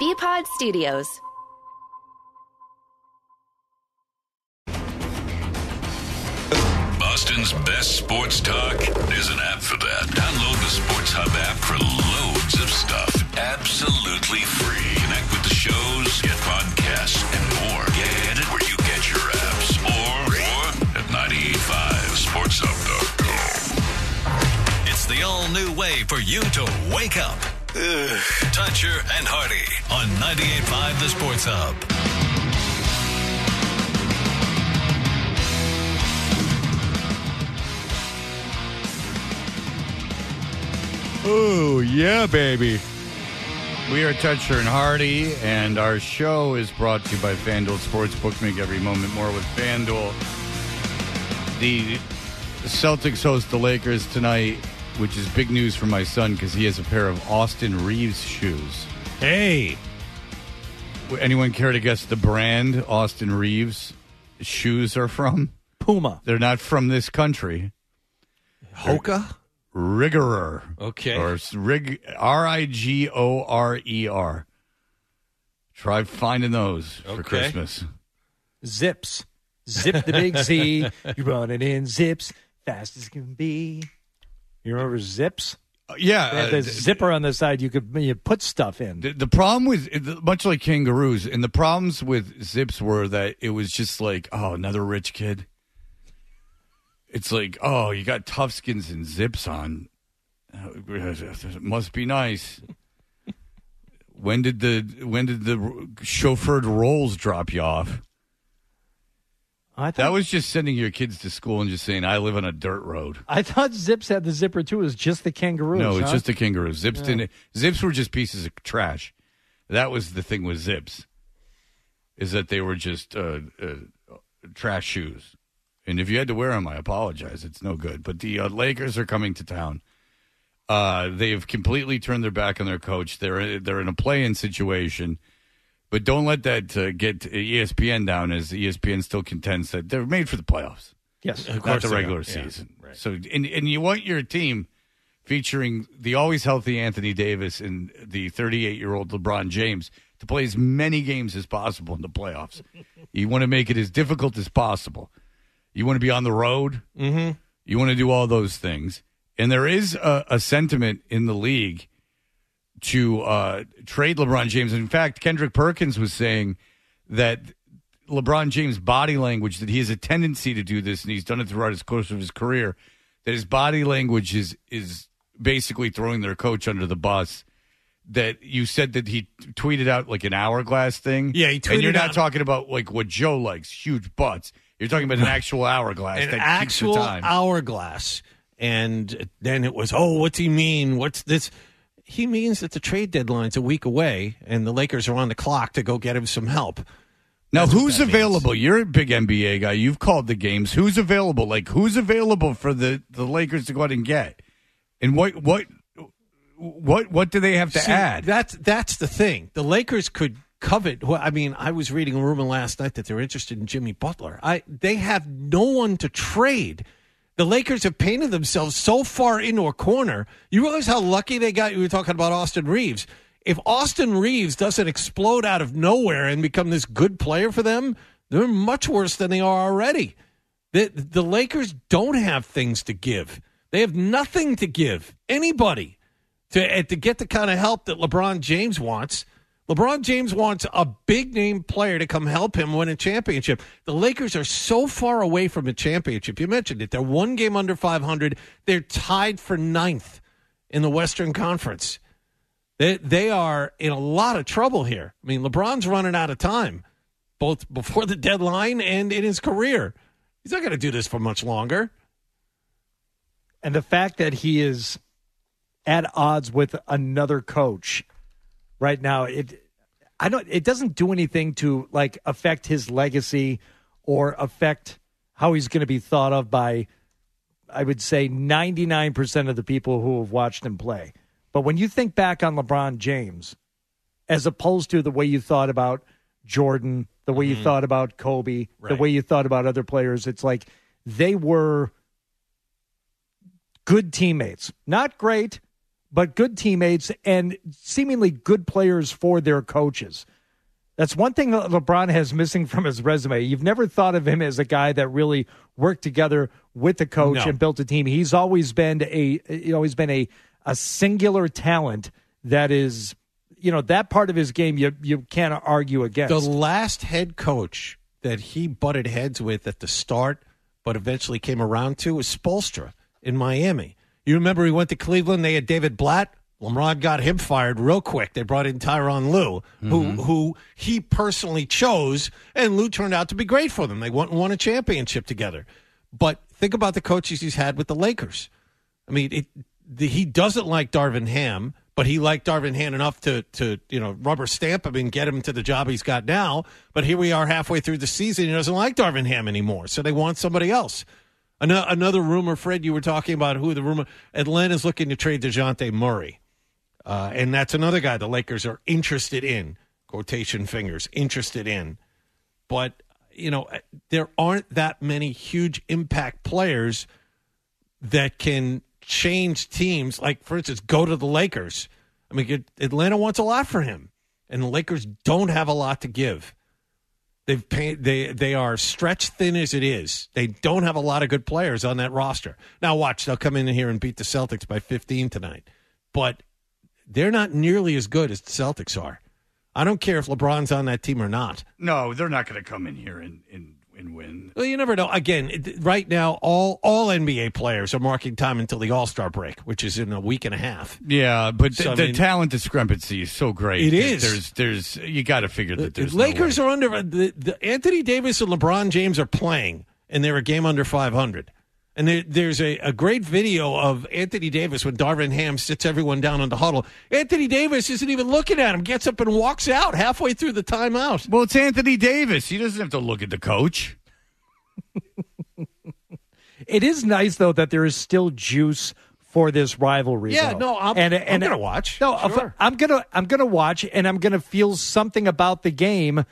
BPod Studios. Boston's best sports talk. There's an app for that. Download the Sports Hub app for loads of stuff. Absolutely free. Connect with the shows, get podcasts, and more. Get it where you get your apps. Or at 985sportshub.com. It's the all-new way for you to wake up. Toucher and Hardy on 98.5 The Sports Hub. Oh, yeah, baby. We are Toucher and Hardy, and our show is brought to you by FanDuel Sportsbook. Make every moment more with FanDuel. The Celtics host the Lakers tonight, which is big news for my son because he has a pair of Austin Reeves shoes. Hey. Anyone care to guess the brand Austin Reeves shoes are from? Puma. They're not from this country. Hoka? Rigorer. Okay. Or Rigorer. Try finding those for Christmas. Zips. Zip the big Z. You run it in zips, fast as can be. You remember zips? Yeah. The zipper on the side you put stuff in. The problem with, much like kangaroos, and the problems with zips were that it was just like, oh, another rich kid. It's like, oh, you got Toughskins and zips on. It must be nice. When did the chauffeured rolls drop you off? That was just sending your kids to school and just saying, I live on a dirt road. I thought zips had the zipper too. It was just the kangaroos. No, it's just the kangaroos. Zips didn't. Zips were just pieces of trash. That was the thing with zips, is that they were just trash shoes. And if you had to wear them, I apologize. It's no good. But the Lakers are coming to town. They have completely turned their back on their coach. They're in a play-in situation. But don't let that get ESPN down, as ESPN still contends that they're made for the playoffs. Yes, of course, not the regular season. Yeah, right. So, and you want your team featuring the always healthy Anthony Davis and the 38-year-old LeBron James to play as many games as possible in the playoffs. You want to make it as difficult as possible. You want to be on the road. Mm-hmm. You want to do all those things. And there is a sentiment in the league to trade LeBron James. In fact, Kendrick Perkins was saying that LeBron James' body language, that he has a tendency to do this, and he's done it throughout his course of his career, that his body language is basically throwing their coach under the bus. That you said that he tweeted out like an hourglass thing. Yeah, he tweeted and you're not out talking about like what Joe likes, huge butts. You're talking about an actual hourglass. An that actual keeps the time. hourglass. And then it was, what's he mean? What's this? He means that the trade deadline's a week away, and the Lakers are on the clock to go get him some help. Now, who's available? Means. You're a big NBA guy. You've called the games. Who's available? Like, who's available for the Lakers to go out and get? And what do they have to add? That's the thing. The Lakers could covet. I mean, I was reading a rumor last night that they're interested in Jimmy Butler. They have no one to trade. The Lakers have painted themselves so far into a corner. You realize how lucky they got? You were talking about Austin Reeves. If Austin Reeves doesn't explode out of nowhere and become this good player for them, they're much worse than they are already. The Lakers don't have things to give. They have nothing to give anybody to get the kind of help that LeBron James wants. LeBron James wants a big-name player to come help him win a championship. The Lakers are so far away from a championship. You mentioned it. They're one game under 500. They're tied for 9th in the Western Conference. They are in a lot of trouble here. I mean, LeBron's running out of time, both before the deadline and in his career. He's not going to do this for much longer. And the fact that he is at odds with another coach right now, it doesn't do anything to like affect his legacy or affect how he's going to be thought of by, I would say, 99% of the people who have watched him play. But when you think back on LeBron James, as opposed to the way you thought about Jordan, the way you thought about Kobe, the way you thought about other players, it's like they were good teammates. Not great, but good teammates and seemingly good players for their coaches. That's one thing that LeBron has missing from his resume. You've never thought of him as a guy that really worked together with the coach and built a team. He's always been a singular talent that is, that part of his game you can't argue against. The last head coach that he butted heads with at the start, but eventually came around to, was Spoelstra in Miami. You remember he went to Cleveland, they had David Blatt. LeBron got him fired real quick. They brought in Tyronn Lue, who he personally chose, and Lue turned out to be great for them. They won a championship together. But think about the coaches he's had with the Lakers. I mean, he doesn't like Darvin Ham, but he liked Darvin Ham enough to rubber stamp him and get him to the job he's got now. But here we are halfway through the season. He doesn't like Darvin Ham anymore, so they want somebody else. Another rumor, Fred, you were talking about Atlanta's looking to trade DeJounte Murray. And that's another guy the Lakers are interested in, quotation fingers, interested in. But, there aren't that many huge impact players that can change teams. Like, for instance, go to the Lakers. I mean, Atlanta wants a lot for him, and the Lakers don't have a lot to give. They are stretched thin as it is. They don't have a lot of good players on that roster. Now, watch, they'll come in here and beat the Celtics by 15 tonight. But they're not nearly as good as the Celtics are. I don't care if LeBron's on that team or not. No, they're not going to come in here and win. Well, you never know. Again, right now, all NBA players are marking time until the All-Star break, which is in a week and a half. Yeah, but the talent discrepancy is so great. It is. There's you got to figure that there's Lakers no way. are under the Anthony Davis and LeBron James are playing, and they're a game under 500. And there's a great video of Anthony Davis when Darvin Ham sits everyone down in the huddle. Anthony Davis isn't even looking at him, gets up and walks out halfway through the timeout. Well, it's Anthony Davis. He doesn't have to look at the coach. It is nice, though, that there is still juice for this rivalry. Yeah, though. no, I'm going to watch. No, sure. I'm gonna watch, and I'm gonna feel something about the game.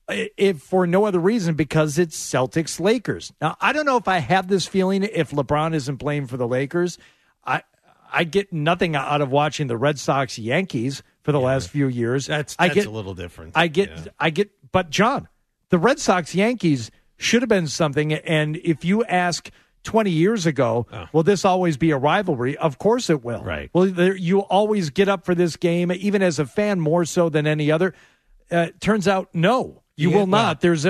If for no other reason, because it's Celtics Lakers. Now, I don't know if I have this feeling if LeBron isn't playing for the Lakers. I get nothing out of watching the Red Sox Yankees for the last few years. That's a little different. But John, the Red Sox Yankees should have been something. And if you ask 20 years ago, will this always be a rivalry? Of course it will. Right. Well, you always get up for this game, even as a fan, more so than any other. Turns out, no. You will not. There's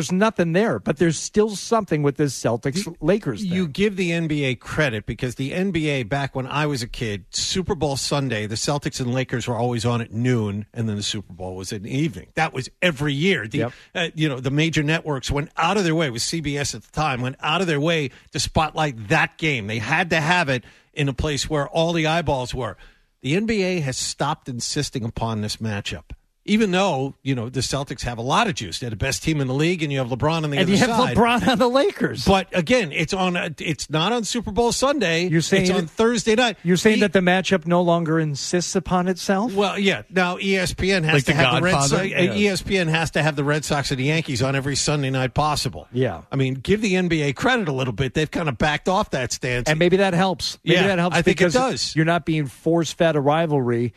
nothing there, but there's still something with this Celtics-Lakers thing. You give the NBA credit because the NBA, back when I was a kid, Super Bowl Sunday, the Celtics and Lakers were always on at noon, and then the Super Bowl was in the evening. That was every year. The major networks went out of their way, with CBS at the time, went out of their way to spotlight that game. They had to have it in a place where all the eyeballs were. The NBA has stopped insisting upon this matchup. Even though, the Celtics have a lot of juice. They're the best team in the league, and you have LeBron on the other side. And you have LeBron on the Lakers. But, again, it's not on Super Bowl Sunday. It's on Thursday night. You're saying that the matchup no longer insists upon itself? Well, yeah. Now, ESPN has to have ESPN has to have the Red Sox and the Yankees on every Sunday night possible. Yeah. I mean, give the NBA credit a little bit. They've kind of backed off that stance. And maybe that helps. I think it does. You're not being force-fed a rivalry.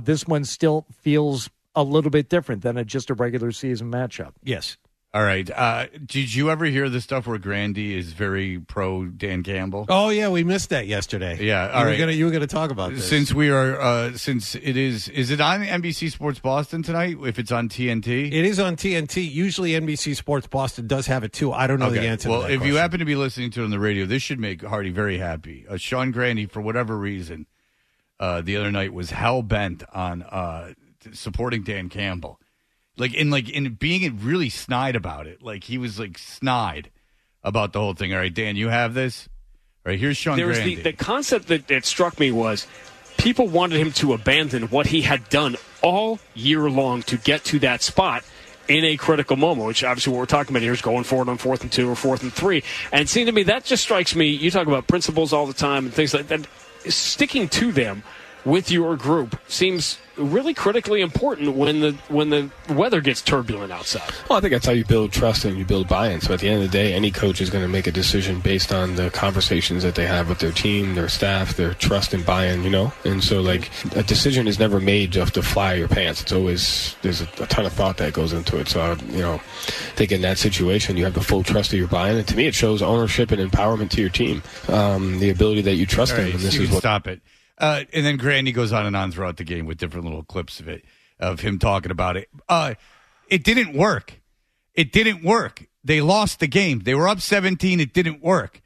This one still feels a little bit different than just a regular season matchup. Yes. All right. Did you ever hear the stuff where Grandy is very pro Dan Campbell? Oh yeah, we missed that yesterday. Yeah. All right. You were gonna talk about this. Since we are, since it is it on NBC Sports Boston tonight? If it's on TNT, it is on TNT. Usually NBC Sports Boston does have it too. I don't know the answer. Well, to that if question. you happen to be listening to it on the radio, this should make Hardy very happy. Sean Grandy, for whatever reason, the other night was hell bent on supporting Dan Campbell, in being really snide about it. Like he was snide about the whole thing. All right, Dan, you have this. All right, here's Sean Grandy. The concept that struck me was people wanted him to abandon what he had done all year long to get to that spot in a critical moment, which obviously what we're talking about here is going forward on 4th and 2 or 4th and 3. And it seemed to me that just strikes me. You talk about principles all the time and things like that. Sticking to them with your group seems really critically important when the weather gets turbulent outside. Well, I think that's how you build trust and you build buy-in. So at the end of the day, any coach is going to make a decision based on the conversations that they have with their team, their staff, their trust and buy-in, And so, like, a decision is never made just to fly your pants. It's always, there's a ton of thought that goes into it. So, I think in that situation, you have the full trust of your buy-in. And to me, it shows ownership and empowerment to your team, the ability that you trust them. And this is what stop it. And then Grandy goes on and on throughout the game with different little clips of him talking about it. It didn't work. It didn't work. They lost the game. They were up 17. It didn't work.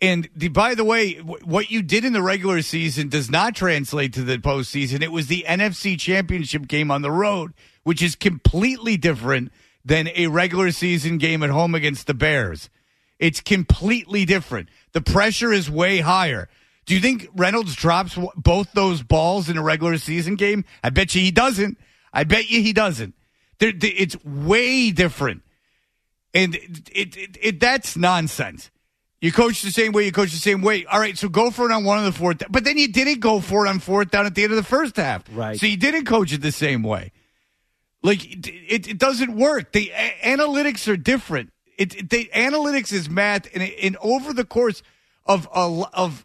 And by the way, what you did in the regular season does not translate to the postseason. It was the NFC Championship game on the road, which is completely different than a regular season game at home against the Bears. It's completely different. The pressure is way higher. Do you think Reynolds drops both those balls in a regular season game? I bet you he doesn't. I bet you he doesn't. It's way different. And that's nonsense. You coach the same way, you coach the same way. All right, so go for it on one of the fourth. But then you didn't go for it on fourth down at the end of the first half. Right. So you didn't coach it the same way. Like, it doesn't work. The analytics are different. The analytics is math, and over the course of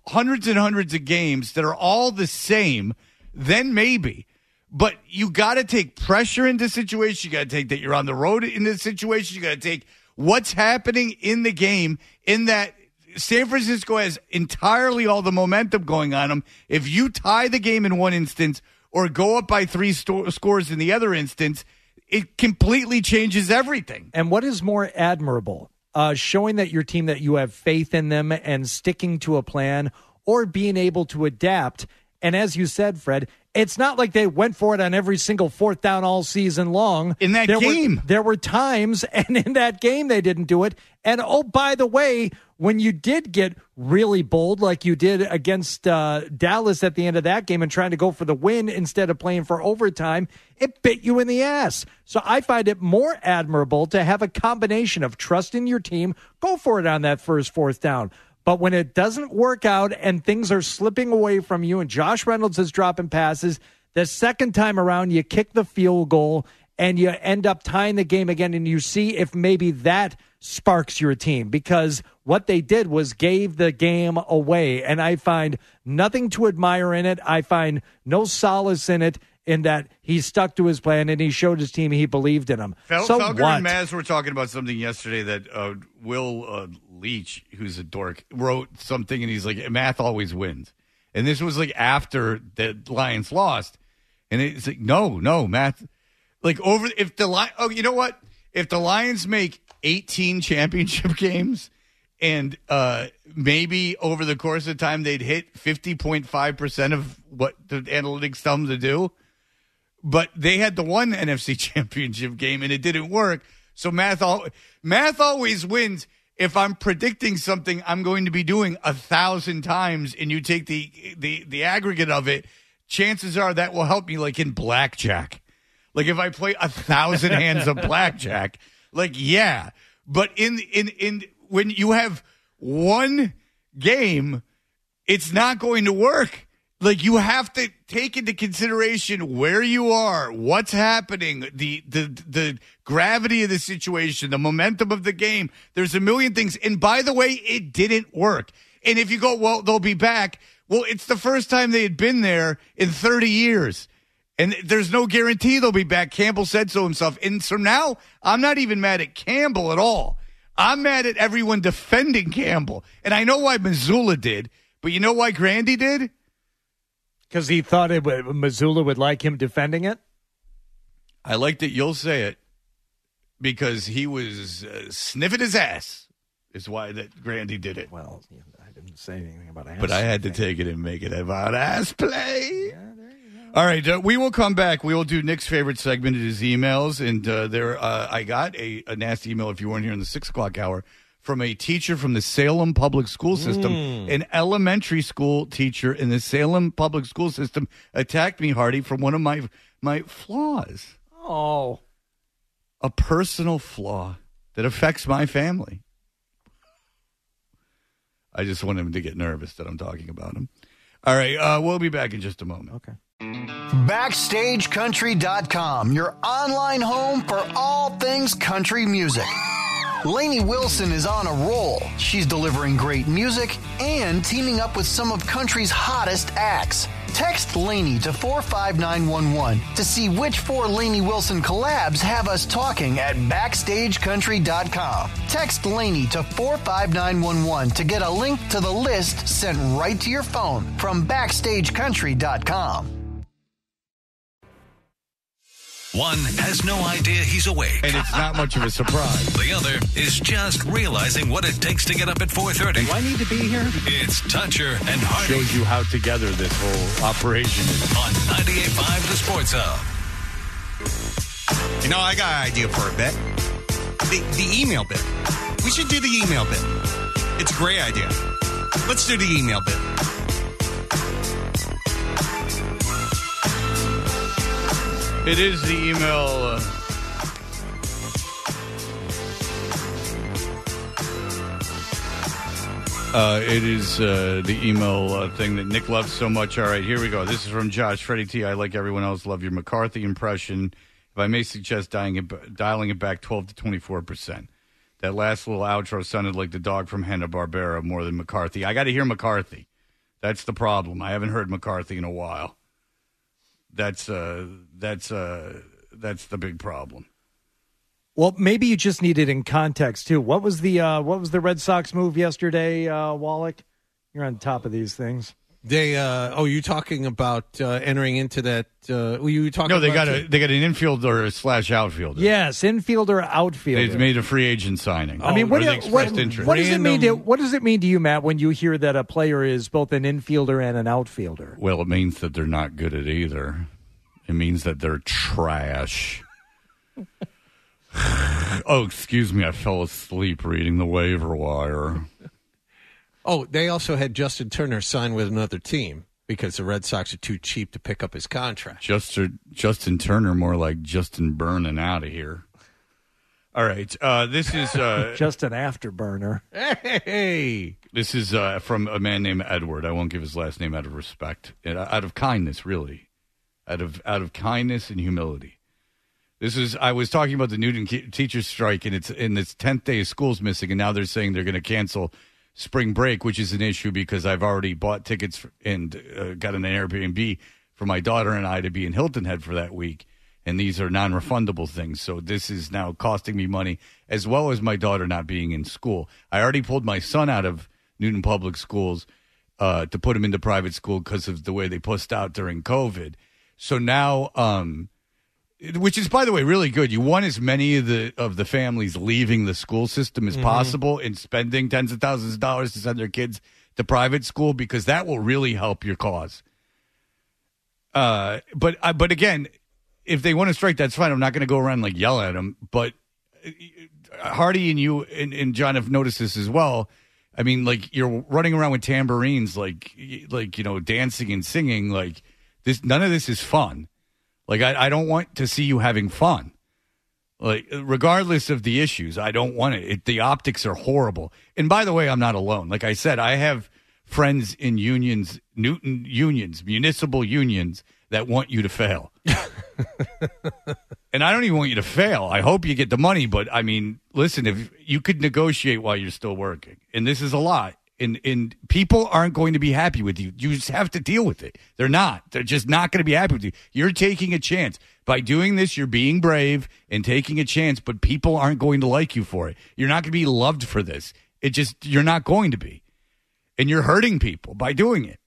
hundreds and hundreds of games that are all the same, then maybe. But you got to take pressure into situations. You got to take that you're on the road in this situation. You got to take what's happening in the game, in that San Francisco has entirely all the momentum going on them. If you tie the game in one instance or go up by three scores in the other instance, it completely changes everything. And what is more admirable? Showing that your team, that you have faith in them and sticking to a plan, or being able to adapt. And as you said, Fred, it's not like they went for it on every single fourth down all season long. In that game. There were times, and in that game they didn't do it. And, oh, by the way, when you did get really bold like you did against Dallas at the end of that game and trying to go for the win instead of playing for overtime, it bit you in the ass. So I find it more admirable to have a combination of trust in your team, go for it on that first fourth down. But when it doesn't work out and things are slipping away from you and Josh Reynolds is dropping passes, the second time around you kick the field goal and you end up tying the game again, and you see if maybe that sparks your team, because what they did was gave the game away. And I find nothing to admire in it. I find no solace in it, in that he stuck to his plan and he showed his team he believed in them. Felker and Maz were talking about something yesterday that Will Leach, who's a dork, wrote something, and he's like, math always wins. And this was like after the Lions lost. And it's like, no, math. Like, if the Lions make 18 championship games, and maybe over the course of time they'd hit 50.5% of what the analytics tell them to do, but they had the one NFC championship game and it didn't work. So math always wins. If I'm predicting something I'm going to be doing 1,000 times, and you take the aggregate of it, chances are that will help me, like in blackjack. Like if I play 1,000 hands of blackjack, like, yeah. But in when you have one game, it's not going to work. Like, you have to take into consideration where you are, what's happening, the gravity of the situation, the momentum of the game. There's a million things. And by the way, it didn't work. And if you go, well, they'll be back. Well, it's the first time they had been there in 30 years. And there's no guarantee they'll be back. Campbell said so himself. And so now I'm not even mad at Campbell at all. I'm mad at everyone defending Campbell. And I know why Missoula did, but you know why Grandy did? Because he thought Missoula would like him defending it? I like that you'll say it, because he was sniffing his ass is why that Grandy did it. Well, I didn't say anything about ass. But I had to take it and make it about ass play. Yeah, there you go. All right, we will come back. We will do Nick's favorite segment. It is emails. And I got a nasty email, if you weren't here in the 6 o'clock hour, from a teacher from the Salem Public School System. An elementary school teacher in the Salem Public School System attacked me, Hardy, for one of my flaws. Oh. A personal flaw that affects my family. I just want him to get nervous that I'm talking about him. All right, we'll be back in just a moment. Okay. BackstageCountry.com, your online home for all things country music. Lainey Wilson is on a roll. She's delivering great music and teaming up with some of country's hottest acts. Text Lainey to 45911 to see which 4 Lainey Wilson collabs have us talking at BackstageCountry.com. Text Lainey to 45911 to get a link to the list sent right to your phone from BackstageCountry.com. One has no idea he's awake. And it's not much of a surprise. The other is just realizing what it takes to get up at 4:30. Do I need to be here? It's Toucher and Hardy Shows you how together this whole operation is. on 98.5 The Sports Hub. You know, I got an idea for a bit. The email bit. We should do the email bit. It's a great idea. Let's do the email bit. It is the email. It is the email thing that Nick loves so much. All right, here we go. This is from Josh. Freddie T, I, like everyone else, love your McCarthy impression. If I may suggest dialing it back 12 to 24%. That last little outro sounded like the dog from Hanna-Barbera more than McCarthy. I got to hear McCarthy. That's the problem. I haven't heard McCarthy in a while. That's the big problem. Well, maybe you just need it in context too. What was the Red Sox move yesterday, Wallach? You're on top of these things. They you talking about entering into that? You talking? No, they about got an infielder / outfielder. Yes, infielder, outfielder. They made a free agent signing. I mean, what Or they expressed interest. does it mean? What does it mean to you, Matt, when you hear that a player is both an infielder and an outfielder? Well, it means that they're not good at either. It means that they're trash. Oh, excuse me. I fell asleep reading the waiver wire. Oh, they also had Justin Turner sign with another team because the Red Sox are too cheap to pick up his contract. Justin Turner, more like Justin burning out of here. All right. This is Just an afterburner. Hey, this is from a man named Edward. I won't give his last name out of respect, out of kindness, really, out of kindness and humility. I was talking about the Newton teachers strike, and it's in its 10th day of school's missing, and now they're saying they're going to cancel spring break, which is an issue because I've already bought tickets and got an Airbnb for my daughter and I to be in Hilton Head for that week, and these are non-refundable things. So this is now costing me money, as well as my daughter not being in school. I already pulled my son out of Newton Public Schools to put him into private school because of the way they pushed out during COVID. So now, which is, by the way, really good. You want as many of the families leaving the school system as possible and spending tens of thousands of dollars to send their kids to private school, because that will really help your cause. But again, if they want to strike, that's fine. I'm not going to go around like yell at them. But Hardy and you and John have noticed this as well. I mean, like, you're running around with tambourines, like dancing and singing. Like this, none of this is fun. Like, I don't want to see you having fun. Like, regardless of the issues, I don't want it. The optics are horrible. And by the way, I'm not alone. Like I said, I have friends in unions, Newton unions, municipal unions that want you to fail. And I don't even want you to fail. I hope you get the money. But, I mean, listen, if you could negotiate while you're still working, and this is a lot. And people aren't going to be happy with you. You just have to deal with it. They're not. They're just not going to be happy with you. You're taking a chance. By doing this, you're being brave and taking a chance, but people aren't going to like you for it. You're not going to be loved for this. You're not going to be. And you're hurting people by doing it.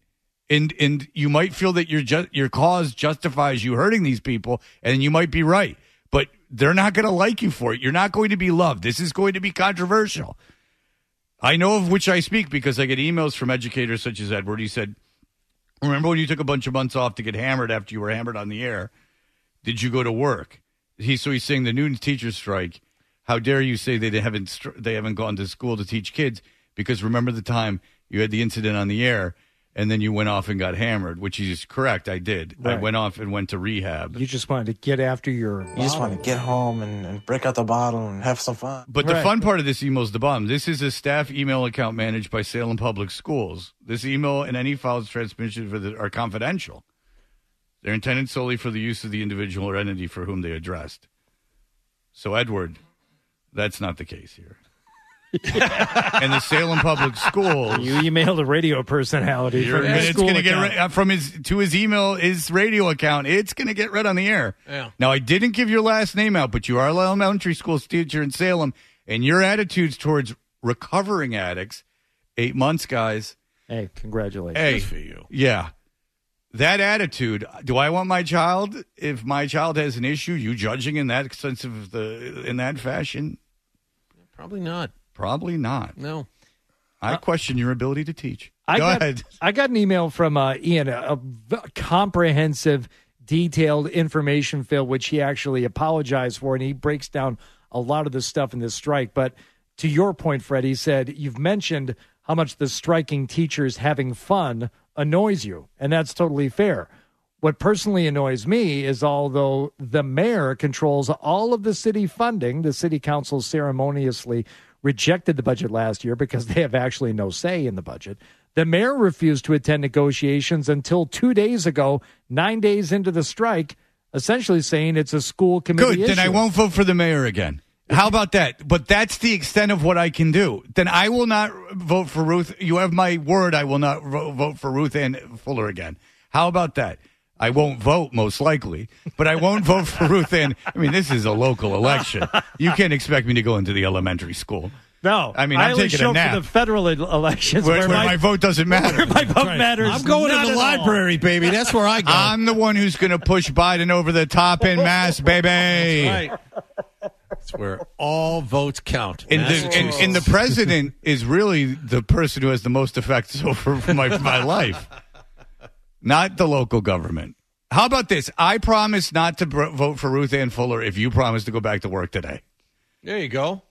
And you might feel that your cause justifies you hurting these people, and you might be right. But they're not going to like you for it. You're not going to be loved. This is going to be controversial. I know of which I speak because I get emails from educators such as Edward. He said, remember when you took a bunch of months off to get hammered after you were hammered on the air? Did you go to work? He's saying the Newton teachers strike. How dare you say they haven't gone to school to teach kids? Because remember the time you had the incident on the air and then you went off and got hammered, which is correct. I did. Right. I went off and went to rehab. You just wanted to get after your. You just want to get home and break out the bottle and have some fun. But the fun part of this email is the bottom. This is a staff email account managed by Salem Public Schools. This email and any files transmitted are confidential. They're intended solely for the use of the individual or entity for whom they addressed. So, Edward, that's not the case here. And the Salem Public Schools. You emailed a radio personality. It's going to get from his email, his radio account. It's going to get read on the air. Yeah. Now, I didn't give your last name out, but you are an elementary school teacher in Salem, and your attitudes towards recovering addicts. 8 months, guys. Hey, congratulations. Hey, Good for you. Yeah. That attitude, do I want my child, if my child has an issue, you judging in that sense of in that fashion? Probably not. Probably not. No. I question your ability to teach. Go ahead. I got an email from Ian, a comprehensive, detailed information fill, which he actually apologized for, and he breaks down a lot of the stuff in this strike. But to your point, Fred, he said, you've mentioned how much the striking teachers having fun annoys you, and that's totally fair. What personally annoys me is although the mayor controls all of the city funding, the city council ceremoniously rejected the budget last year because they have actually no say in the budget. The mayor refused to attend negotiations until 2 days ago, 9 days into the strike, essentially saying it's a school committee Good, then I issue. won't vote for the mayor again. How about that? But that's the extent of what I can do. Then I will not vote for Ruth. You have my word, I will not vote for Ruth Ann Fuller again. How about that? I won't vote, most likely, but I won't vote for Ruth Ann. I mean, this is a local election. You can't expect me to go into the elementary school. No, I mean, I I'm only taking show a nap. for the federal elections Where my vote doesn't matter. my vote matters. I'm going not to the at all. library, baby. That's where I go. I'm the one who's going to push Biden over the top in mass, baby. Right. That's where all votes count. And the president is really the person who has the most effect over my life, not the local government. How about this? I promise not to vote for Ruth Ann Fuller if you promise to go back to work today. There you go.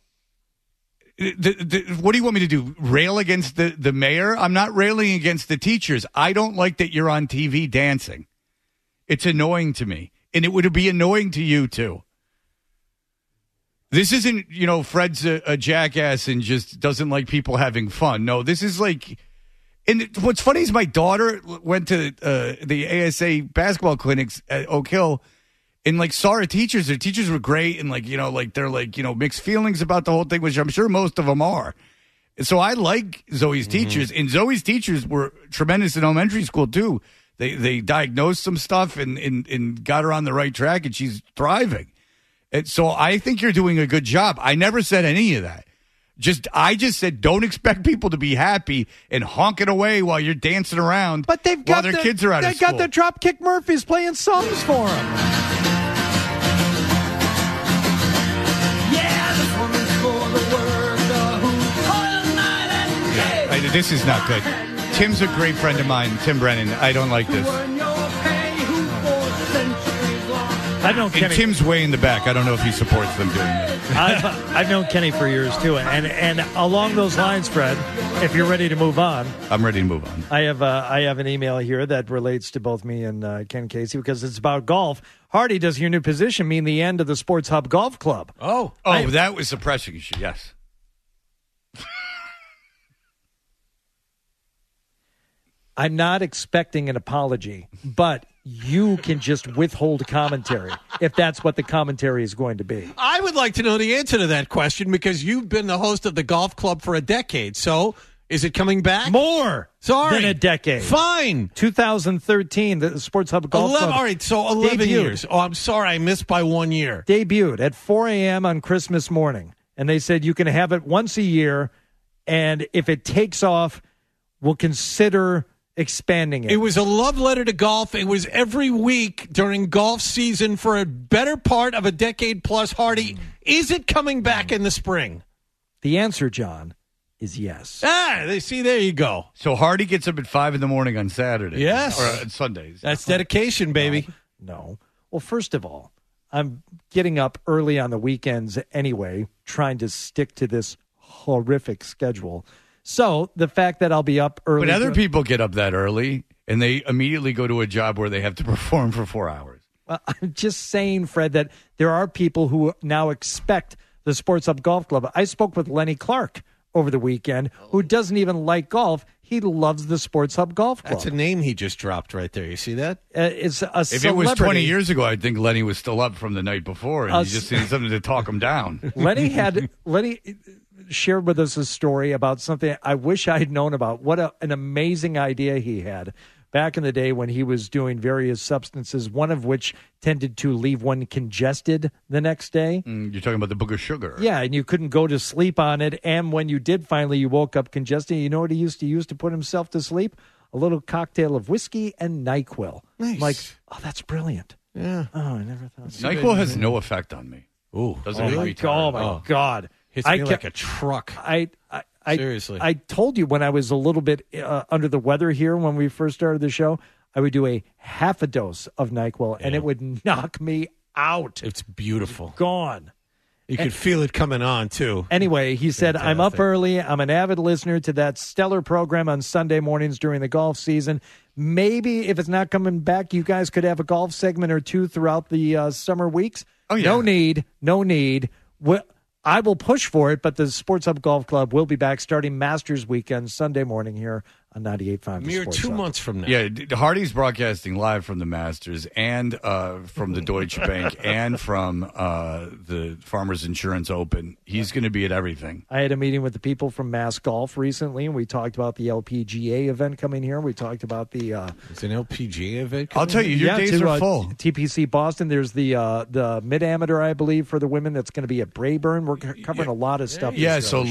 What do you want me to do? Rail against the mayor? I'm not railing against the teachers. I don't like that you're on TV dancing. It's annoying to me. And it would be annoying to you, too. This isn't, Fred's a jackass and just doesn't like people having fun. No, this is like... And what's funny is my daughter went to the ASA basketball clinics at Oak Hill and saw her teachers. Their teachers were great and they're mixed feelings about the whole thing, which I'm sure most of them are. And so I like Zoe's teachers, and Zoe's teachers were tremendous in elementary school too. They diagnosed some stuff and got her on the right track, and she's thriving. And so I think you're doing a good job. I never said any of that. I just said don't expect people to be happy and honking away while you're dancing around. But they've got while their kids are out of They've school. got the Dropkick Murphys playing songs for them. This is not good. Tim's a great friend of mine, Tim Brennan. I don't like this. I've known Kenny. And Tim's way in the back. I don't know if he supports them doing that. I've known Kenny for years too, and along those lines, Fred, if you're ready to move on, I'm ready to move on. I have an email here that relates to both me and Ken Casey because it's about golf. Hardy, does your new position mean the end of the Sports Hub Golf Club? That was a pressing issue. Yes. I'm not expecting an apology, but you can just withhold commentary if that's what the commentary is going to be. I would like to know the answer to that question because you've been the host of the golf club for a decade. So is it coming back? More Sorry. than a decade. Fine. 2013, the Sports Hub Golf Club. All right, so 11 debuted. years. Oh, I'm sorry. I missed by 1 year. Debuted at 4 a.m. on Christmas morning. And they said you can have it once a year, and if it takes off, we'll consider expanding it. It was a love letter to golf. It was every week during golf season for a better part of a decade plus. Hardy, is it coming back in the spring? The answer, John, is yes. There you go. So Hardy gets up at 5 in the morning on Saturday. Yes. Or on Sundays. That's dedication, baby. No. Well, first of all, I'm getting up early on the weekends anyway, trying to stick to this horrific schedule. So the fact that I'll be up early. But other people get up that early, and they immediately go to a job where they have to perform for 4 hours. Well, I'm just saying, Fred, that there are people who now expect the Sports Hub Golf Club. I spoke with Lenny Clark over the weekend, who doesn't even like golf. He loves the Sports Hub Golf Club. That's a name he just dropped right there. You see that? It's a If celebrity. it was 20 years ago, I think Lenny was still up from the night before, and he just needed something to talk him down. Lenny shared with us a story about something I wish I had known about. What an amazing idea he had back in the day when he was doing various substances, one of which tended to leave one congested the next day. You're talking about the book of sugar. Yeah, and you couldn't go to sleep on it. And when you did finally, you woke up congested. You know what he used to use to put himself to sleep? A little cocktail of whiskey and NyQuil. Nice. I'm like, oh, that's brilliant. Yeah. Oh, I never thought. NyQuil has no effect on me. Ooh. Doesn't make me tired. Oh, my God. Hits me like a truck. Seriously. I told you when I was a little bit under the weather here when we first started the show, I would do a half a dose of NyQuil, and it would knock me out. It's beautiful. Gone. You could feel it coming on, too. Anyway, he said, Fantastic. I'm up early. I'm an avid listener to that stellar program on Sunday mornings during the golf season. Maybe if it's not coming back, you guys could have a golf segment or two throughout the summer weeks. Oh, yeah. No need. I will push for it, but the Sports Hub Golf Club will be back starting Masters weekend Sunday morning here on 98.5. Mere 2 months from now. Yeah, Hardy's broadcasting live from the Masters and from the Deutsche Bank and from the Farmers Insurance Open. He's going to be at everything. I had a meeting with the people from Mass Golf recently, and we talked about the LPGA event coming here. We talked about the It's an LPGA event. I'll tell you, your days are full. TPC Boston. There's the mid-amateur, I believe, for the women. That's going to be at Brayburn. We're covering a lot of stuff. Yeah, so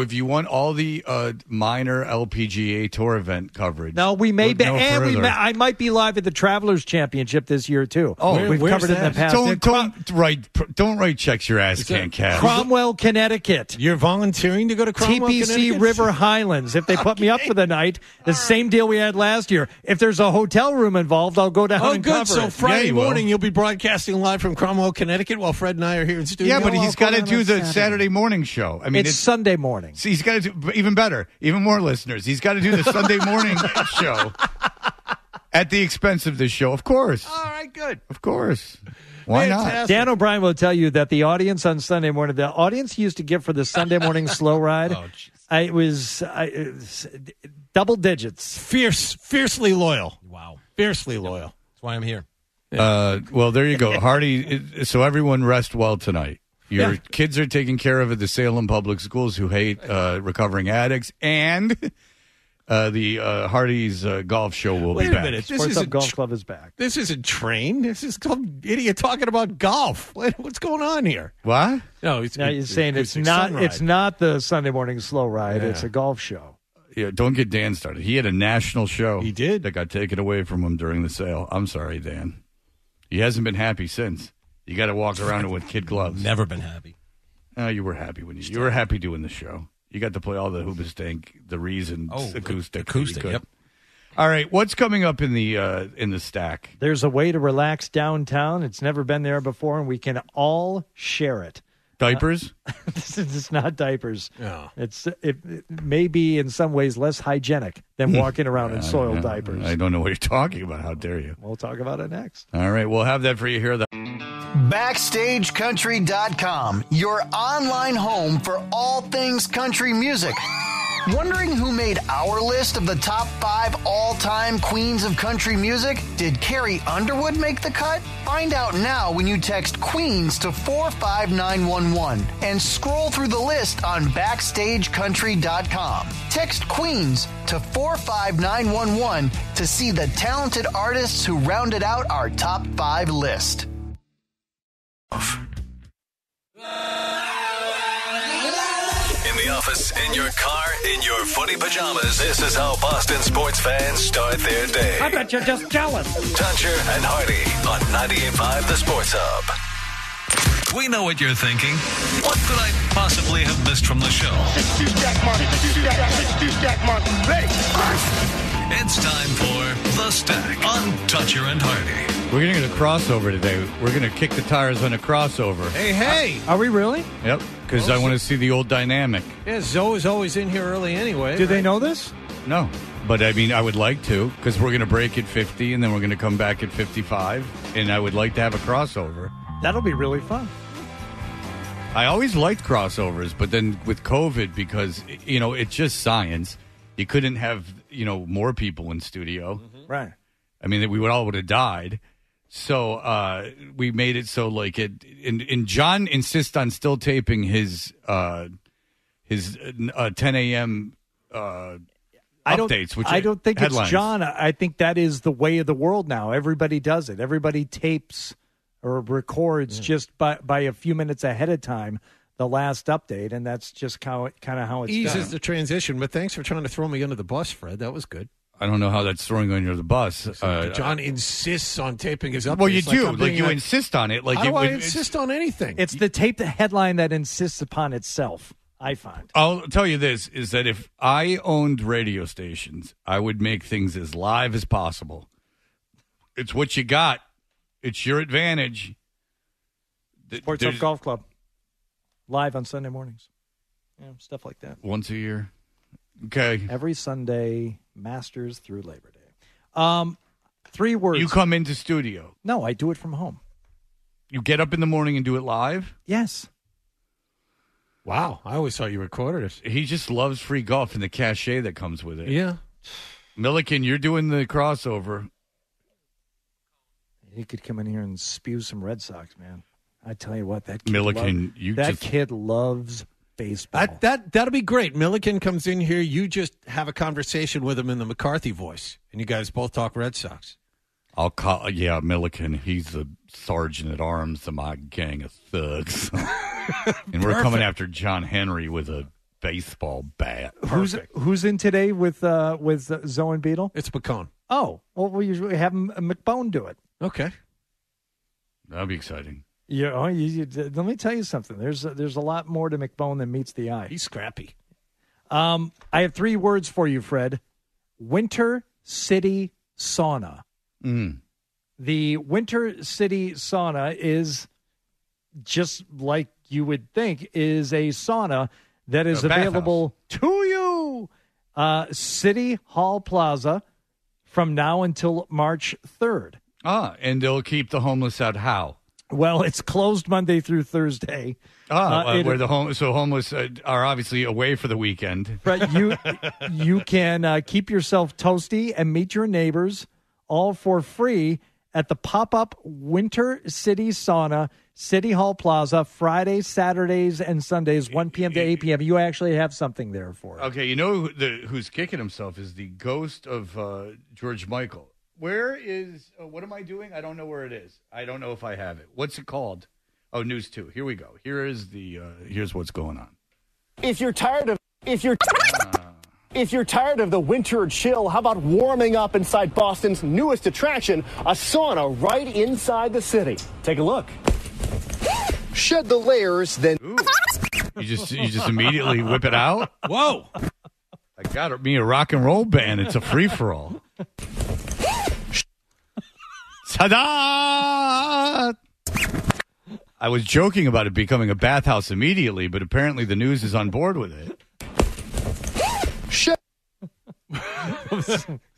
if you want all the minor LPGA Tour event coverage. No, we may be, no and further. I might be live at the Travelers Championship this year too. Oh, we've where's covered it in the that? past. Don't write checks your ass can't cash. Cromwell, Connecticut. You're volunteering to go to Cromwell, TPC Connecticut? River Highlands. If they put me up for the night, the same deal we had last year. If there's a hotel room involved, I'll go down Oh, and good. cover So it. Friday you will. morning, you'll be broadcasting live from Cromwell, Connecticut, while Fred and I are here in studio. Yeah, but I'll he's go got to down do on the Saturday. Saturday morning show. I mean, It's Sunday morning. See, he's got to do even better, even more listeners. He's got to do the Sunday morning show at the expense of this show, of course. All right, good. Of course. Why not? Fantastic. Dan O'Brien will tell you that the audience on Sunday morning, the audience he used to give for the Sunday morning slow ride, it was double digits. Fiercely loyal. Wow. Fiercely loyal. That's why I'm here. Well, there you go. Hardy, so everyone rest well tonight. Your kids are taken care of at the Salem Public Schools who hate recovering addicts, and the Hardy's golf show will Wait be a back. minute. This Sports Hub isn't Golf Club is back. This isn't train. This is some idiot talking about golf. What's going on here? What? No, Now you're saying it's not the Sunday morning slow ride. Yeah. It's a golf show. Yeah, don't get Dan started. He had a national show. He did. That got taken away from him during the sale. I'm sorry, Dan. He hasn't been happy since. You got to walk around with kid gloves. Never been happy. Oh, you were happy when you were happy doing the show. You got to play all the Hoobastank, the Reason, acoustic. Acoustic, yep. All right, what's coming up in the stack? There's a way to relax downtown. It's never been there before, and we can all share it. Diapers? It's not diapers. No. It may be in some ways less hygienic than walking around in soiled diapers. I don't know what you're talking about. How dare you? We'll talk about it next. All right, we'll have that for you here. BackstageCountry.com, your online home for all things country music. Wondering who made our list of the top 5 all-time queens of country music? Did Carrie Underwood make the cut? Find out now when you text Queens to 45911 and scroll through the list on BackstageCountry.com. Text Queens to 45911 to see the talented artists who rounded out our top 5 list. In the office, in your car, in your footy pajamas, this is how Boston sports fans start their day. I bet you're just jealous. Tuncher and Hardy on 98.5 The Sports Hub. We know what you're thinking. What could I possibly have missed from the show? It's time for The Stack on Toucher and Hardy. We're going to get a crossover today. We're going to kick the tires on a crossover. Hey! Are we really? Yep, because I want to see the old dynamic. Yeah, Zoe's always in here early anyway. Do they know this? No, but I mean, I would like to, because we're going to break at 50, and then we're going to come back at 55, and I would like to have a crossover. That'll be really fun. I always liked crossovers, but then with COVID, because, it's just science, you couldn't have, more people in studio. Mm-hmm. Right. I mean, we would all would have died. So we made it so like it, and John insists on still taping his 10 a.m. updates. I don't think headlines. it's John. I think that is the way of the world now. Everybody does it. Everybody tapes or records just by a few minutes ahead of time the last update, and that's just kind of how it's eases done. the transition. But thanks for trying to throw me under the bus, Fred. That was good. I don't know how that's throwing you under the bus. John insists on taping his updates. Well, you do. I'm Like, being you insist on it. Like, how do I insist on anything? It's the tape headline that insists upon itself, I find. I'll tell you this, is that if I owned radio stations, I would make things as live as possible. It's what you got. It's your advantage. Sports Hub Golf Club. Live on Sunday mornings. Yeah, stuff like that. Once a year. Okay. Every Sunday, Masters through Labor Day. 3 words. You come into studio. No, I do it from home. You get up in the morning and do it live? Yes. Wow. I always thought you recorded it. He just loves free golf and the cachet that comes with it. Yeah. Milliken, you're doing the crossover. He could come in here and spew some Red Sox, man. I tell you what, that kid Milliken, kid loves baseball. That'll be great. Milliken comes in here. You just have a conversation with him in the McCarthy voice, and you guys both talk Red Sox. I'll call. Yeah, Milliken. He's the sergeant at arms of my gang of thugs, and we're coming after John Henry with a baseball bat. Who's in today with Zoe and Beetle? It's McCone. Oh, well, we usually have McBone do it. Okay, that'd be exciting. Yeah, let me tell you something. There's a lot more to McBone than meets the eye. He's scrappy. I have 3 words for you, Fred. Winter City Sauna. The Winter City Sauna is, just like you would think, is a sauna that is available to you. City Hall Plaza from now until March 3rd. And they'll keep the homeless out how? Well, it's closed Monday through Thursday. Where the homeless are obviously away for the weekend. But you can keep yourself toasty and meet your neighbors all for free at the pop-up Winter City Sauna, City Hall Plaza, Fridays, Saturdays, and Sundays, 1 p.m. to 8 p.m. You actually have something there for it. Okay, you know who's kicking himself is the ghost of George Michael. Where is, what am I doing? I don't know where it is. I don't know if I have it. What's it called? Oh, News 2. Here we go. Here's what's going on. If you're tired of the winter chill, how about warming up inside Boston's newest attraction, a sauna right inside the city? Take a look. Shed the layers, then. Ooh. You just immediately whip it out? Whoa! I got me a rock and roll band. It's a free for all. Ta-da! I was joking about it becoming a bathhouse immediately, but apparently the news is on board with it.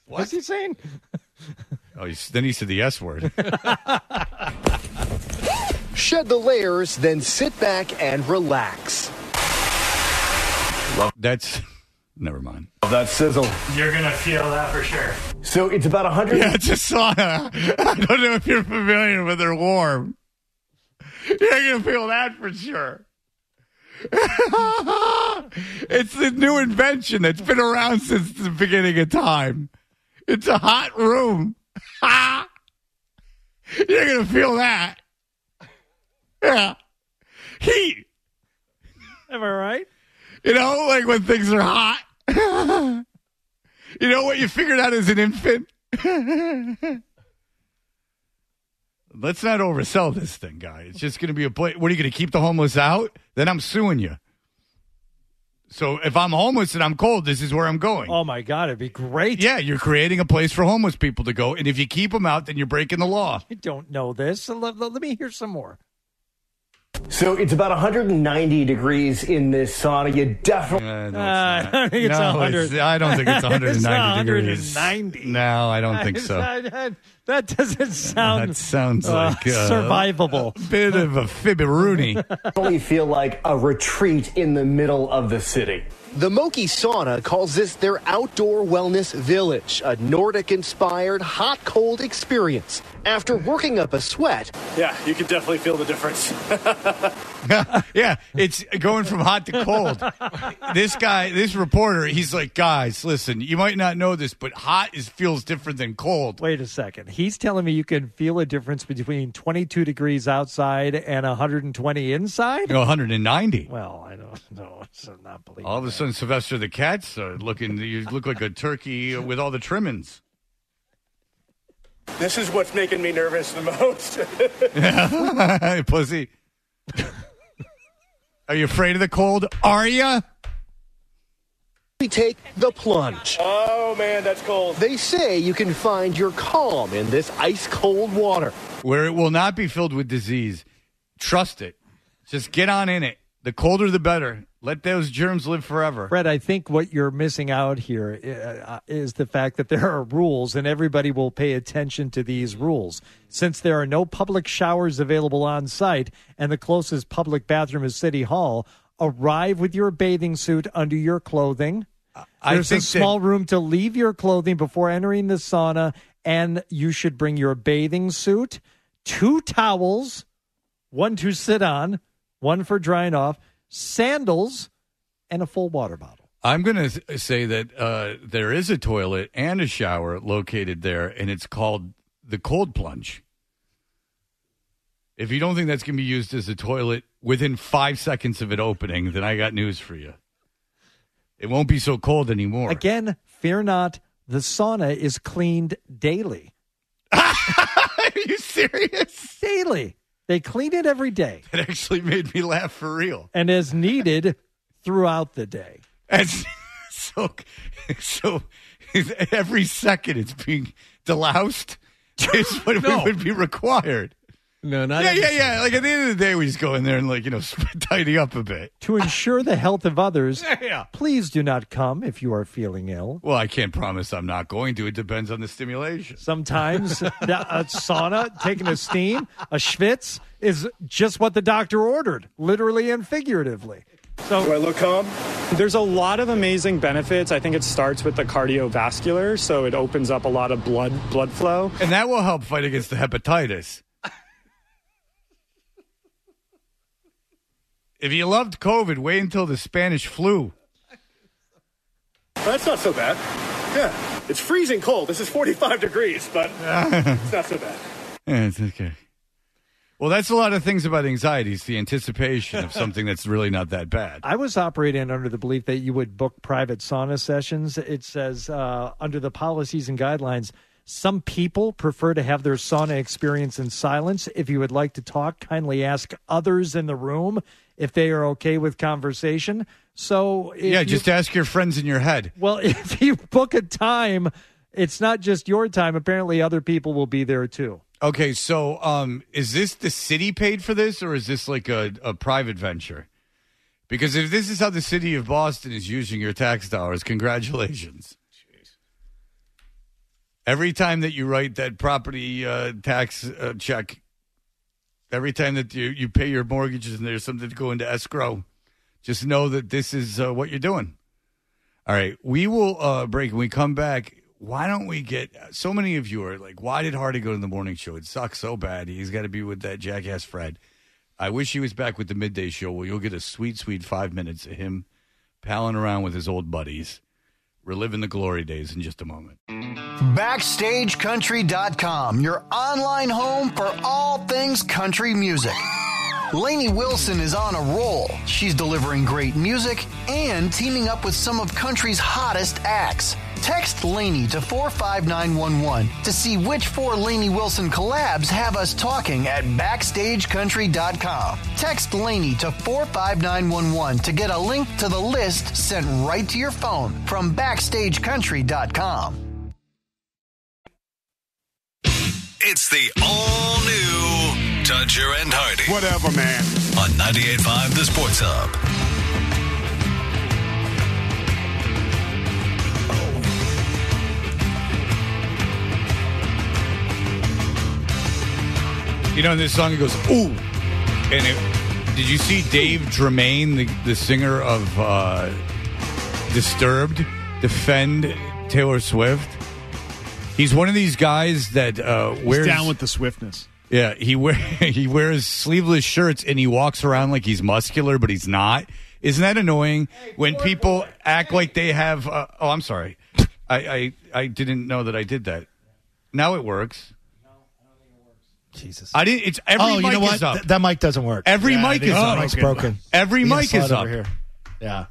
What's he saying? Oh, then he said the S word. Shed the layers, then sit back and relax. That's... Never mind. That sizzle. You're going to feel that for sure. So it's about 100. Yeah, it's a sauna. I don't know if you're familiar, but they're warm. You're going to feel that for sure. It's the new invention that's been around since the beginning of time. It's a hot room. You're going to feel that. Yeah. Heat. Am I right? You know, like when things are hot. You know what you figured out as an infant? Let's not oversell this thing, guy. It's just going to be a place. What, are you going to keep the homeless out? Then I'm suing you. So if I'm homeless and I'm cold, this is where I'm going. Oh, my God. It'd be great. Yeah, you're creating a place for homeless people to go. And if you keep them out, then you're breaking the law. I don't know this. So let me hear some more. So it's about 190 degrees in this sauna. You definitely... I don't think it's 100. I don't think it's 190 It's not degrees. 190. No, I don't think so. That doesn't sound... That sounds like... survivable. A bit of a fibberoonie. definitely feel like a retreat in the middle of the city. The Moki Sauna calls this their outdoor wellness village, a Nordic-inspired hot-cold experience. After working up a sweat... Yeah, you can definitely feel the difference. Yeah, it's going from hot to cold. This reporter, he's like, guys, listen, you might not know this, but hot feels different than cold. Wait a second. He's telling me you can feel a difference between 22 degrees outside and 120 inside? No, 190. Well, I don't know. It's not believable. All of a sudden, Sylvester the Cat's looking, you look like a turkey with all the trimmings. This is what's making me nervous the most. Hey, pussy. Are you afraid of the cold? Are you? We take the plunge. Oh, man, that's cold. They say you can find your calm in this ice-cold water. Where it will not be filled with disease. Trust it. Just get on in it. The colder, the better. Let those germs live forever. Fred, I think what you're missing out here is the fact that there are rules, and everybody will pay attention to these rules. Since there are no public showers available on site, and the closest public bathroom is City Hall, arrive with your bathing suit under your clothing. There's a small room to leave your clothing before entering the sauna, and you should bring your bathing suit, 2 towels, 1 to sit on, 1 for drying off, sandals, and a full water bottle. I'm going to say that there is a toilet and a shower located there, and it's called the cold plunge. If you don't think that's going to be used as a toilet within 5 seconds of it opening, then I got news for you. It won't be so cold anymore. Again, fear not, the sauna is cleaned daily. Are you serious? Daily. They clean it every day. That actually made me laugh for real. And as needed throughout the day. And so every second it's being deloused is what would be required. No, not Yeah. Like at the end of the day, we just go in there and tidy up a bit. To ensure the health of others, please do not come if you are feeling ill. Well, I can't promise I'm not going to. It depends on the stimulation. Sometimes a sauna, taking a steam, a schwitz, is just what the doctor ordered, literally and figuratively. So, do I look calm? There's a lot of amazing benefits. I think it starts with the cardiovascular, so it opens up a lot of blood flow. And that will help fight against the hepatitis. If you loved COVID, wait until the Spanish flu. That's not so bad. Yeah, it's freezing cold. This is 45 degrees, but it's not so bad. Yeah, it's okay. Well, that's a lot of things about anxiety. It's the anticipation of something that's really not that bad. I was operating under the belief that you would book private sauna sessions. It says under the policies and guidelines, some people prefer to have their sauna experience in silence. If you would like to talk, kindly ask others in the room if they are okay with conversation. So just ask your friends in your head. Well, if you book a time, it's not just your time. Apparently other people will be there too. Okay, so is this the city paid for this, or is this like a private venture? Because if this is how the city of Boston is using your tax dollars, congratulations. Jeez. Every time that you write that property tax check, every time that you pay your mortgages and there's something to go into escrow, just know that this is what you're doing. All right, we will break. When we come back, why don't we get so many of you are like, why did Hardy go to the morning show? It sucks so bad. He's got to be with that jackass Fred. I wish he was back with the midday show where you'll get a sweet, sweet 5 minutes of him palling around with his old buddies, reliving the glory days in just a moment. BackstageCountry.com, your online home for all things country music. Lainey Wilson is on a roll. She's delivering great music and teaming up with some of country's hottest acts. Text Lainey to 45911 to see which 4 Lainey Wilson collabs have us talking at BackstageCountry.com. Text Lainey to 45911 to get a link to the list sent right to your phone from BackstageCountry.com. It's the all-new Dodger and Hardy. Whatever, man. On 98.5 The Sports Hub. You know, in this song it goes, ooh. And did you see Dave Dremaine, the singer of Disturbed, defend Taylor Swift? He's one of these guys that wears... He's down with the swiftness. Yeah, he wears sleeveless shirts and he walks around like he's muscular, but he's not. Isn't that annoying when people act like they have... oh, I'm sorry. I didn't know that I did that. Now it works. Jesus. I didn't. It's every mic you know is what? up. That mic doesn't work. Every mic is up. Mic's broken. Every mic is up. Over here. Yeah.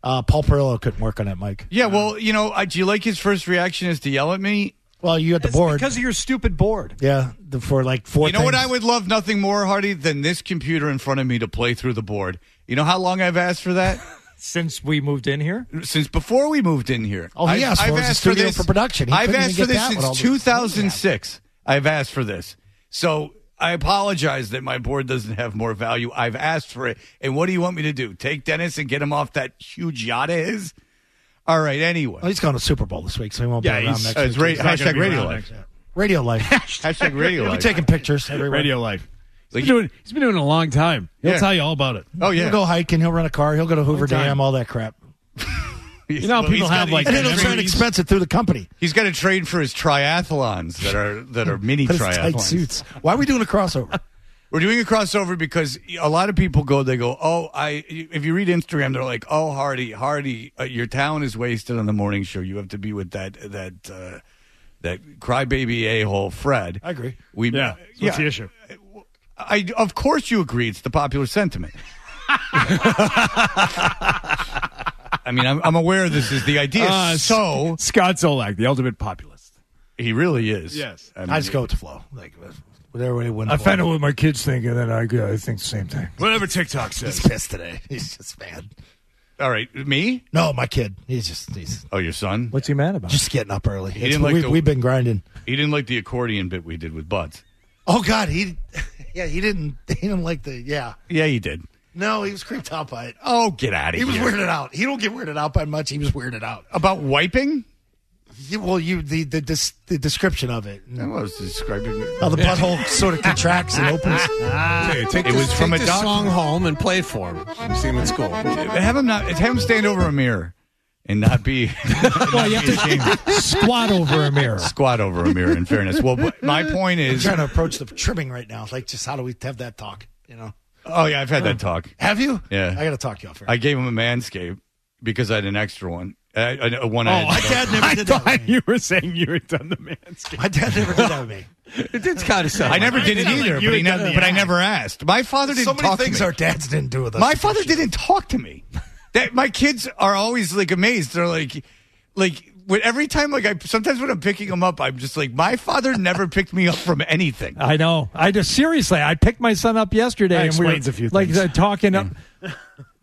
Paul Perillo couldn't work on that mic. Yeah, well, you know, do you like his first reaction is to yell at me? Well, you had the board. Because of your stupid board. Yeah, for like 4 You know what I would love nothing more, Hardy, than this computer in front of me to play through the board. You know how long I've asked for that? Since we moved in here? Since before we moved in here. Oh, he asked for a studio for production. I've asked for this since 2006. I've asked for this. So I apologize that my board doesn't have more value. I've asked for it. And what do you want me to do? Take Dennis and get him off that huge yacht of his? All right, anyway. Well, he's going to Super Bowl this week, so he won't be around next week. It's hashtag Radio Life. Radio Life. Hashtag Radio Life. He'll be taking pictures everywhere. Radio Life. He's been doing it a long time. He'll tell you all about it. Oh, yeah. He'll go hiking. He'll rent a car. He'll go to Hoover Dam, all that crap. You know how people have like... And it'll turn expensive through the company. He's got to trade for his triathlons that are mini triathlons. Tight suits. Why are we doing a crossover? We're doing a crossover because a lot of people if you read Instagram, they're like, oh, Hardy, your talent is wasted on the morning show. You have to be with that crybaby a-hole Fred. I agree. What's the issue? Of course you agree. It's the popular sentiment. I mean, I'm aware this is the idea. Scott Zolak, the ultimate populist. He really is. Yes. I just go with the flow. Like, whatever way wins. I find out what my kids think, and then I think the same thing. Whatever TikTok says. He's pissed today. He's just mad. All right, me? No, my kid. He's Oh, your son? What's he mad about? Just getting up early. We've been grinding. He didn't like the accordion bit we did with Butts. Oh God, he didn't like the Yeah, he did. No, he was creeped out by it. Oh, get out of here. He was weirded out. He don't get weirded out by much. He was weirded out. About wiping? The description of it. I was describing it. How the butthole sort of contracts and opens. It was from a song home and play it for him. You see him at school. Have him stand over a mirror and not be. Well, you have to squat over a mirror. Squat over a mirror. In fairness, well, my point is, I'm trying to approach the trimming right now. Like, just how do we have that talk? You know. Oh yeah, I've had that talk. Have you? Yeah. I got to talk to you off air. I gave him a Manscaped because I had an extra one. My dad never did that with me. You were saying you had done the Manscaped. My dad never did that with me. It did kind of sound. I never did it either, but I never asked. My father didn't talk to me. So many things our dads didn't do with us. My father didn't talk to me. My kids are always like amazed. They're like every time, sometimes when I'm picking them up, I'm just like, my father never picked me up from anything. I know. I picked my son up yesterday, That and we were explains a few things. Talking up.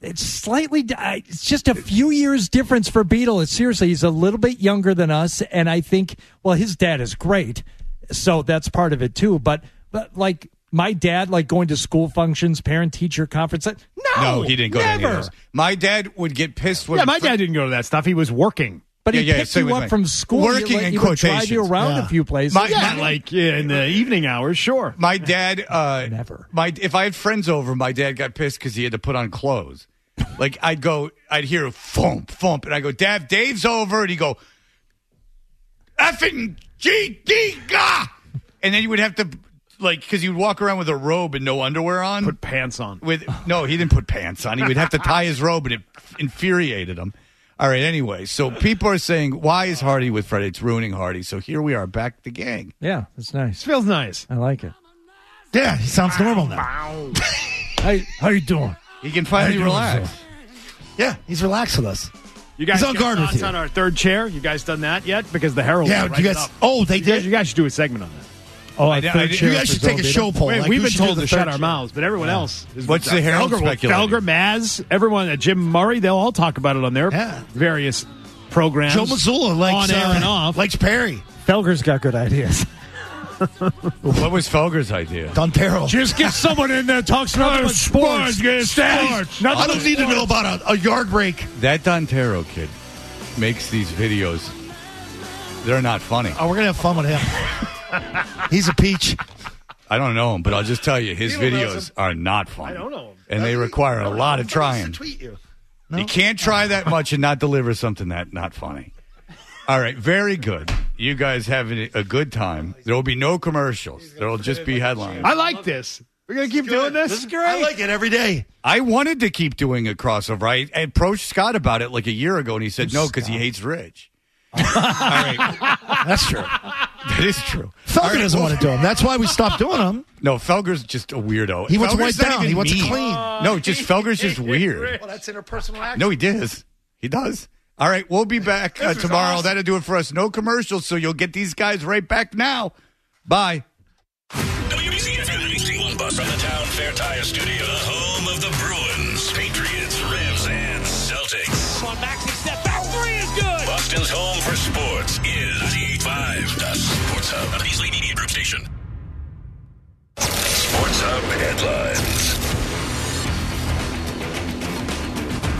It's it's just a few years difference for Beetle. Seriously, he's a little bit younger than us, and I think, his dad is great, so that's part of it too. But my dad, going to school functions, parent-teacher conference. No, he didn't go never. to any of those. My dad would get pissed when. Yeah, my dad didn't go to that stuff. He was working. But he picked you up from school. Working in he would quotations. drive you around a few places. In the evening hours, sure. My dad, never. If I had friends over, my dad got pissed because he had to put on clothes. I'd hear a thump, thump, and I go, Dad, Dave's over, and he'd go, effing G-D-Ga! And then you would have to, because you'd walk around with a robe and no underwear on. Put pants on. No, he didn't put pants on. He would have to tie his robe, and it infuriated him. All right, anyway, so people are saying, why is Hardy with Fred? It's ruining Hardy. So here we are, back the gang. Yeah, it's nice. It feels nice. I like it. Yeah, he sounds normal now. How you doing? He can finally relax. Yeah, he's relaxed with us. You guys He's on got guard with thoughts you. on our third chair? You guys done that yet? Because the Herald. Yeah, will write you it guys. up. Oh, they did. You guys should do a segment on that. Oh, I third did. chair You guys for should take a Zolak. show poll. Wait, like, we've who been should do told the to shut third our chair? mouths, but everyone else is. What's the Herald speculating? Felger, Maz, everyone, Jim Murray, they'll all talk about it on their Yeah. various programs. Joe Mazzulla likes on air and off. likes Perry. Felger's got good ideas. What was Felger's idea? Dontero. Just get someone in there talks about sports. Sports. I don't need to know about a yard break. That Dontero kid makes these videos. They're not funny. Oh, we're gonna have fun with him. He's a peach. I don't know him, but I'll just tell you, his videos are not funny. I don't know him. And they require a lot of trying. Tweet you. You can't try that much and not deliver something that not funny. All right, very good. You guys having a good time. There will be no commercials. There will just be headlines. I like this. We're going to keep doing this? This is great. I like it every day. I wanted to keep doing a crossover. I approached Scott about it like a year ago, and he said no because he hates Rich. All right. That's true. That is true. Felger doesn't want to do them. That's why we stopped doing them. No, Felger's just a weirdo. He wants Felger's white not down. even He wants it mean. clean. No, just Felger's just weird. Well, that's interpersonal action. No, he does. He does. All right, we'll be back tomorrow. Awesome. That'll do it for us. No commercials, so you'll get these guys right back now. Bye. WBC Bus from the Town Fair Tire Studio, the home of the Bruins, Patriots, Revs, and Celtics. Come on, Maxi, step back three is good. Boston's home for sports is 98.5, the Sports Hub, a Beasley Media Group station. Sports Hub headlines.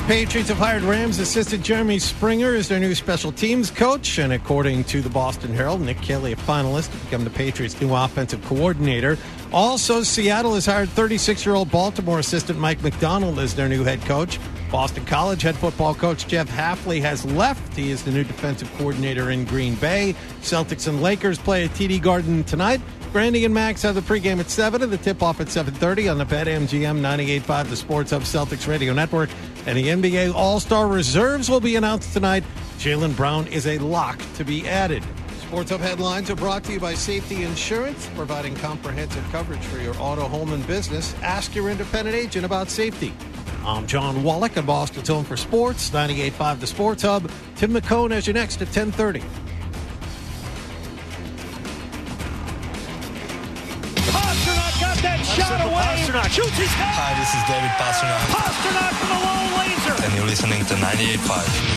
Patriots have hired Rams assistant Jeremy Springer as their new special teams coach, and according to the Boston Herald, Nick Kelly, a finalist to become the Patriots' new offensive coordinator. Also, Seattle has hired 36-year-old Baltimore assistant Mike McDonald as their new head coach. Boston College head football coach Jeff Hafley has left. He is the new defensive coordinator in Green Bay. Celtics and Lakers play at TD Garden tonight. Brandy and Max have the pregame at 7 and the tip-off at 7:30 on the BetMGM 98.5, the Sports Hub Celtics Radio Network. And the NBA All-Star Reserves will be announced tonight. Jaylen Brown is a lock to be added. Sports Hub headlines are brought to you by Safety Insurance, providing comprehensive coverage for your auto, home, and business. Ask your independent agent about safety. I'm John Wallach at Boston's Home for Sports, 98.5 the Sports Hub. Tim McCone has you next at 10:30. Pasternak got that shot away. Pasternak shoots his head. Hi, this is David Pasternak. Pasternak from the low laser. And you're listening to 98.5.